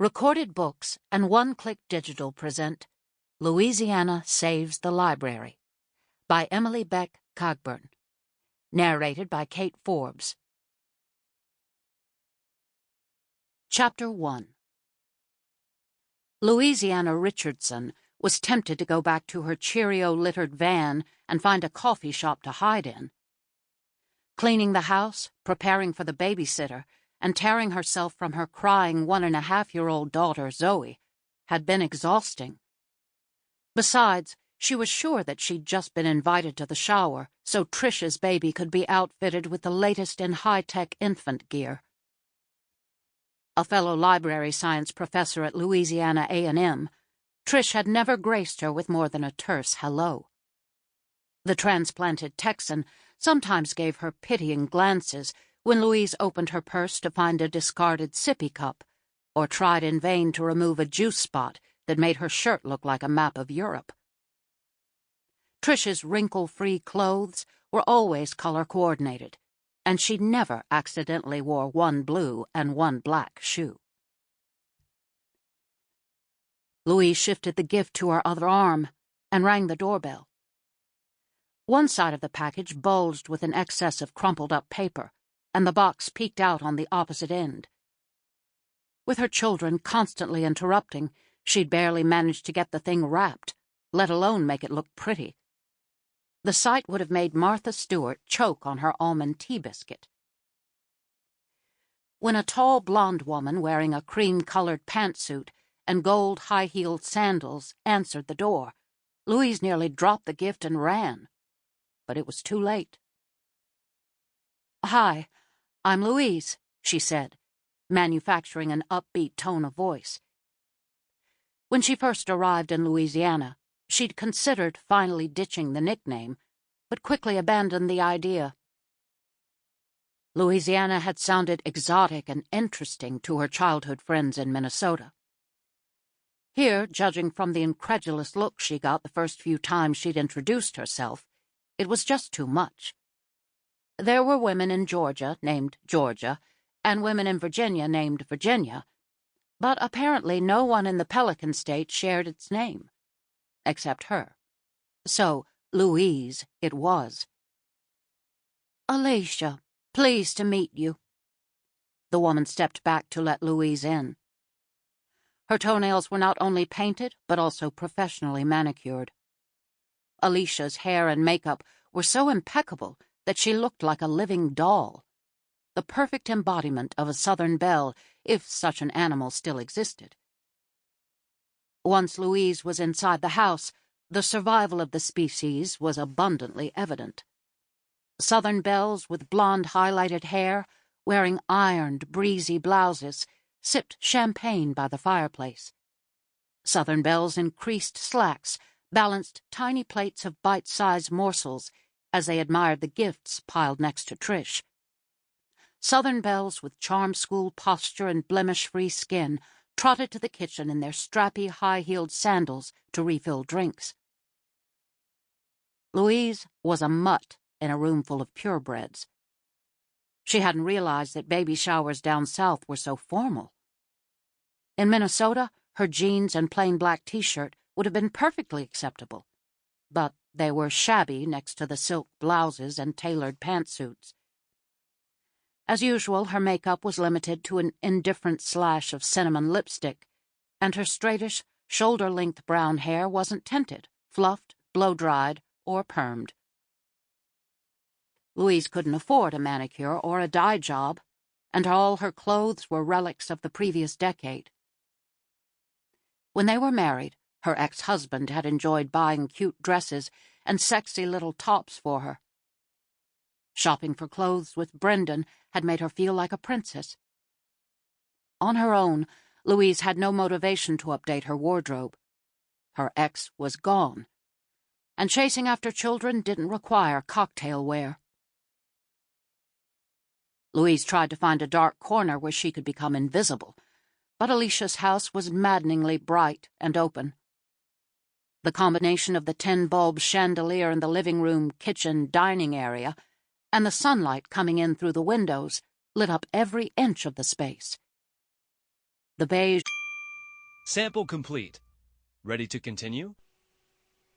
Recorded Books and One-Click Digital present Louisiana Saves the Library by Emily Beck Cogburn. Narrated by Kate Forbes. Chapter 1. Louisiana Richardson was tempted to go back to her Cheerio-littered van and find a coffee shop to hide in. Cleaning the house, preparing for the babysitter, and tearing herself from her crying 1.5-year-old daughter, Zoe, had been exhausting. Besides, she was sure that she'd just been invited to the shower so Trish's baby could be outfitted with the latest in high-tech infant gear. A fellow library science professor at Louisiana A&M, Trish had never graced her with more than a terse hello. The transplanted Texan sometimes gave her pitying glances when Louise opened her purse to find a discarded sippy cup, or tried in vain to remove a juice spot that made her shirt look like a map of Europe. Trish's wrinkle-free clothes were always color-coordinated, and she never accidentally wore one blue and one black shoe. Louise shifted the gift to her other arm and rang the doorbell. One side of the package bulged with an excess of crumpled-up paper, and the box peeked out on the opposite end. With her children constantly interrupting, she'd barely managed to get the thing wrapped, let alone make it look pretty. The sight would have made Martha Stewart choke on her almond tea biscuit. When a tall blonde woman wearing a cream-colored pantsuit and gold high-heeled sandals answered the door, Louise nearly dropped the gift and ran. But it was too late. "Hi, I'm Louise," she said, manufacturing an upbeat tone of voice. When she first arrived in Louisiana, she'd considered finally ditching the nickname, but quickly abandoned the idea. Louisiana had sounded exotic and interesting to her childhood friends in Minnesota. Here, judging from the incredulous look she got the first few times she'd introduced herself, it was just too much. There were women in Georgia named Georgia, and women in Virginia named Virginia, but apparently no one in the Pelican State shared its name, except her. So, Louise it was. "Alicia, pleased to meet you." The woman stepped back to let Louise in. Her toenails were not only painted, but also professionally manicured. Alicia's hair and makeup were so impeccable that she looked like a living doll, the perfect embodiment of a Southern belle, if such an animal still existed. Once Louise was inside the house, the survival of the species was abundantly evident. Southern belles with blonde highlighted hair, wearing ironed, breezy blouses, sipped champagne by the fireplace. Southern belles in creased slacks balanced tiny plates of bite-sized morsels as they admired the gifts piled next to Trish. Southern belles with charm school posture and blemish-free skin trotted to the kitchen in their strappy, high-heeled sandals to refill drinks. Louise was a mutt in a room full of purebreds. She hadn't realized that baby showers down south were so formal. In Minnesota, her jeans and plain black t-shirt would have been perfectly acceptable, but they were shabby next to the silk blouses and tailored pantsuits. As usual, her makeup was limited to an indifferent slash of cinnamon lipstick, and her straightish, shoulder-length brown hair wasn't tinted, fluffed, blow-dried, or permed. Louise couldn't afford a manicure or a dye job, and all her clothes were relics of the previous decade. When they were married, her ex-husband had enjoyed buying cute dresses and sexy little tops for her. Shopping for clothes with Brendan had made her feel like a princess. On her own, Louise had no motivation to update her wardrobe. Her ex was gone, and chasing after children didn't require cocktail wear. Louise tried to find a dark corner where she could become invisible, but Alicia's house was maddeningly bright and open. The combination of the 10-bulb chandelier in the living room, kitchen, dining area, and the sunlight coming in through the windows lit up every inch of the space. The beige Sample complete. Ready to continue?